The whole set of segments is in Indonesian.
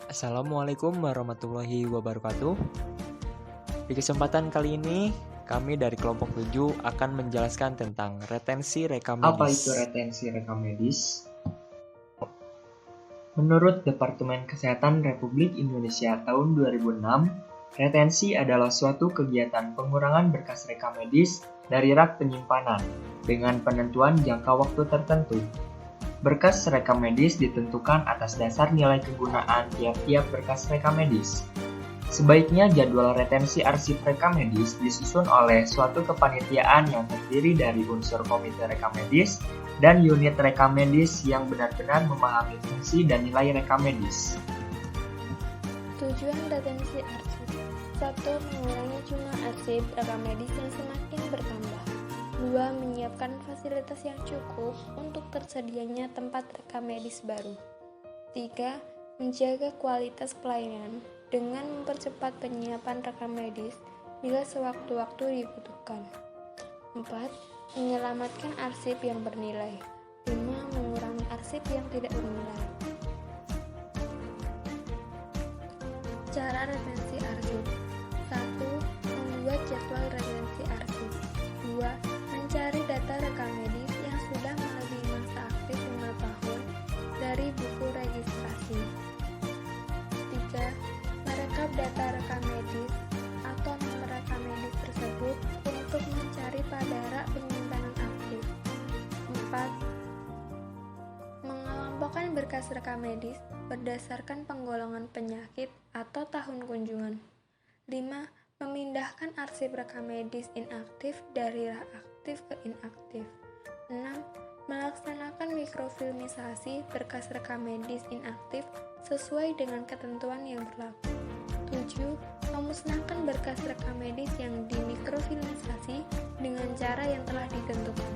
Assalamualaikum warahmatullahi wabarakatuh. Di kesempatan kali ini, kami dari kelompok 7 akan menjelaskan tentang retensi rekam Apa medis. itu retensi rekam medis? Menurut Departemen Kesehatan Republik Indonesia tahun 2006, retensi adalah suatu kegiatan pengurangan berkas rekam medis dari rak penyimpanan dengan penentuan jangka waktu tertentu. Berkas rekam medis ditentukan atas dasar nilai kegunaan tiap-tiap berkas rekam medis. Sebaiknya jadwal retensi arsip rekam medis disusun oleh suatu kepanitiaan yang terdiri dari unsur komite rekam medis dan unit rekam medis yang benar-benar memahami fungsi dan nilai rekam medis. Tujuan retensi arsip 1. Mengurangi jumlah arsip rekam medis yang semakin bertambah. 2. Menyiapkan fasilitas yang cukup untuk tersedianya tempat rekam medis baru. 3. Menjaga kualitas pelayanan dengan mempercepat penyiapan rekam medis bila sewaktu-waktu dibutuhkan. 4. Menyelamatkan arsip yang bernilai. 5. Mengurangi arsip yang tidak bernilai. Cara retensi arsip 1. Membuat jadwal retensi arsip. 2. Mencari data rekam medis yang sudah melebihi masa aktif 5 tahun dari buku registrasi. 3. Merekap data rekam medis atau nomor rekam medis tersebut untuk mencari pada rak penyimpanan aktif. 4. Mengelompokkan berkas rekam medis berdasarkan penggolongan penyakit atau tahun kunjungan. 5. Memindahkan arsip rekam medis inaktif dari rak aktif ke inaktif. 6. Melaksanakan mikrofilmisasi berkas rekam medis inaktif sesuai dengan ketentuan yang berlaku. 7. Memusnahkan berkas rekam medis yang dimikrofilmisasi dengan cara yang telah ditentukan.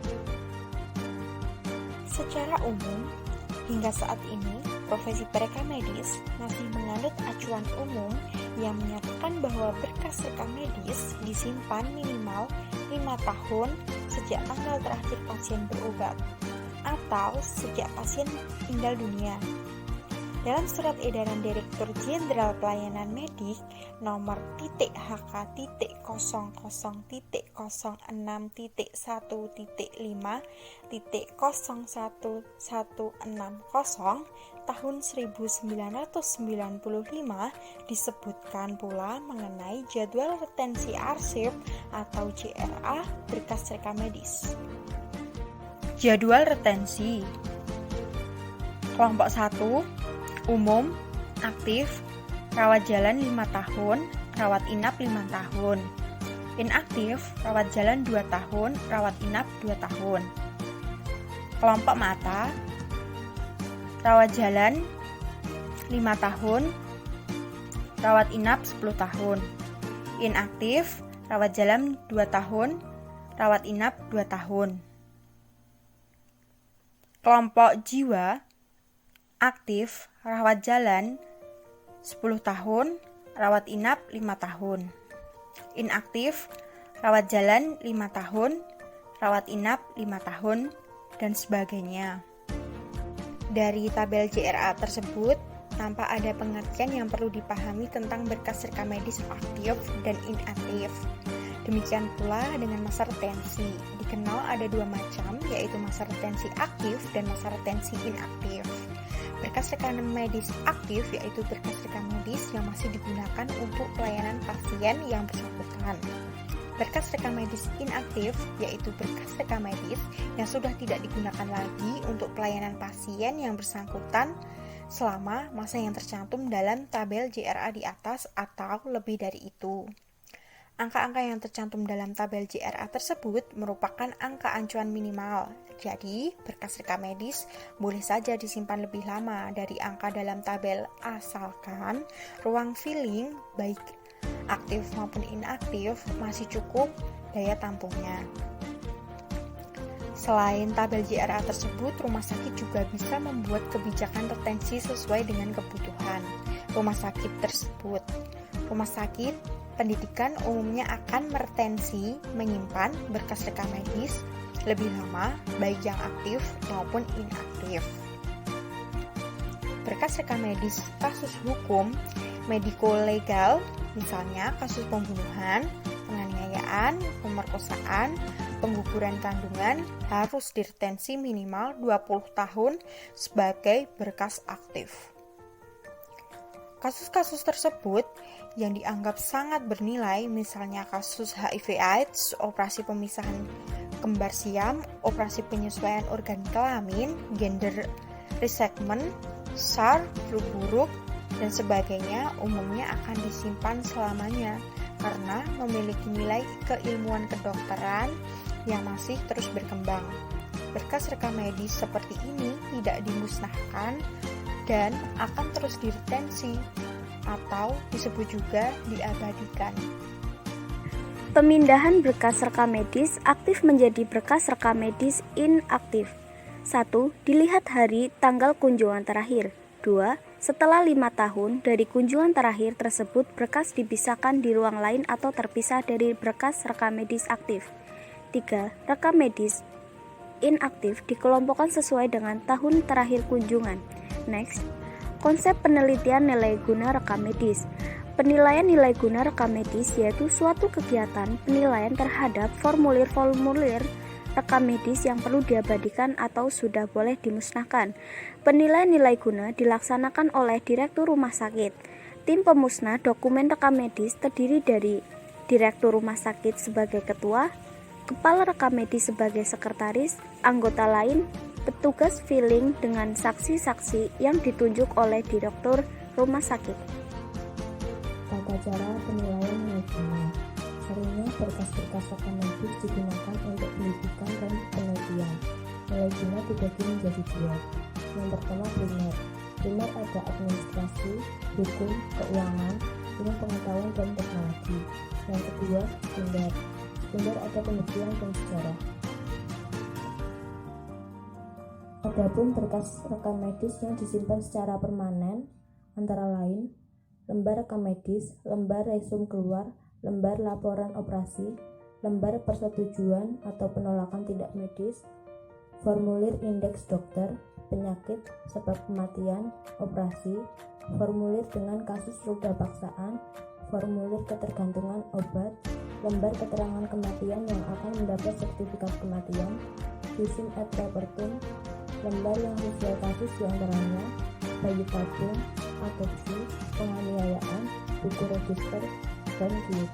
Secara umum, hingga saat ini, profesi perekam medis masih menganut acuan umum yang menyatakan bahwa berkas rekam medis disimpan minimal 5 tahun sejak tanggal terakhir pasien berobat atau sejak pasien meninggal dunia. Dalam surat edaran Direktur Jenderal Pelayanan Medik nomor .hk.00.1.5.011160 tahun 1995 disebutkan pula mengenai jadwal retensi arsip atau JRA berkas rekam medis. Jadwal retensi kelompok 1 umum, aktif, rawat jalan 5 tahun, rawat inap 5 tahun. Inaktif, rawat jalan 2 tahun, rawat inap 2 tahun. Kelompok mata, rawat jalan 5 tahun, rawat inap 10 tahun. Inaktif, rawat jalan 2 tahun, rawat inap 2 tahun. Kelompok jiwa, aktif, rawat jalan 10 tahun, rawat inap 5 tahun. Inaktif, rawat jalan 5 tahun, rawat inap 5 tahun, dan sebagainya. Dari tabel JRA tersebut, tampak ada pengertian yang perlu dipahami tentang berkas rekam medis aktif dan inaktif. Demikian pula dengan masa retensi. Dikenal ada 2 macam, yaitu masa retensi aktif dan masa retensi inaktif. Berkas rekam medis aktif yaitu berkas rekam medis yang masih digunakan untuk pelayanan pasien yang bersangkutan. Berkas rekam medis inaktif yaitu berkas rekam medis yang sudah tidak digunakan lagi untuk pelayanan pasien yang bersangkutan selama masa yang tercantum dalam tabel JRA di atas atau lebih dari itu. Angka-angka yang tercantum dalam tabel JRA tersebut merupakan angka acuan minimal. Jadi, berkas rekam medis boleh saja disimpan lebih lama dari angka dalam tabel asalkan ruang filling baik aktif maupun inaktif masih cukup daya tampungnya. Selain tabel JRA tersebut, rumah sakit juga bisa membuat kebijakan retensi sesuai dengan kebutuhan rumah sakit tersebut. Rumah sakit pendidikan umumnya akan meretensi, menyimpan berkas rekam medis lebih lama, baik yang aktif maupun inaktif. berkas rekam medis kasus hukum mediko-legal, misalnya kasus pembunuhan, penganiayaan, pemerkosaan, pengguguran kandungan, harus diretensi minimal 20 tahun sebagai berkas aktif. Kasus-kasus tersebut yang dianggap sangat bernilai, misalnya kasus HIV/AIDS, operasi pemisahan kembar siam, operasi penyesuaian organ kelamin, gender reassignment, SAR, flu buruk, dan sebagainya, umumnya akan disimpan selamanya karena memiliki nilai keilmuan kedokteran yang masih terus berkembang. Berkas rekam medis seperti ini tidak dimusnahkan dan akan terus diretensi atau disebut juga diabadikan. Pemindahan berkas rekam medis aktif menjadi berkas rekam medis inaktif. 1. Dilihat hari tanggal kunjungan terakhir. 2. Setelah 5 tahun dari kunjungan terakhir tersebut, berkas dipisahkan di ruang lain atau terpisah dari berkas rekam medis aktif. 3. Rekam medis inaktif dikelompokkan sesuai dengan tahun terakhir kunjungan. Next, konsep penelitian nilai guna rekam medis. Penilaian nilai guna rekam medis yaitu suatu kegiatan penilaian terhadap formulir-formulir rekam medis yang perlu diabadikan atau sudah boleh dimusnahkan. Penilaian nilai guna dilaksanakan oleh Direktur Rumah Sakit. Tim pemusnah dokumen rekam medis terdiri dari Direktur Rumah Sakit sebagai ketua, Kepala rekam medis sebagai sekretaris, anggota lain, petugas filing dengan saksi-saksi yang ditunjuk oleh Direktur Rumah Sakit. Tata cara penilaian nilai guna. Seringnya berkas-berkas rekam medis digunakan untuk pendidikan dan penelitian. Nilai guna dibagi menjadi 2. Yang pertama primer. Primer ada administrasi, hukum, keuangan, ilmu pengetahuan dan teknologi. Yang kedua sekunder. Sekunder ada penelitian dan sejarah. Adapun berkas rekam medis yang disimpan secara permanen antara lain lembar rekam medis, lembar resum keluar, lembar laporan operasi, lembar persetujuan atau penolakan tindak medis, formulir indeks dokter, penyakit, sebab kematian, operasi, formulir dengan kasus luka paksaan, formulir ketergantungan obat, lembar keterangan kematian yang akan mendapat sertifikat kematian, visum et repertum, lembar yang sesuai kasus diantaranya bayi tabung, adopsi, penganiayaan, buku register, dan giut.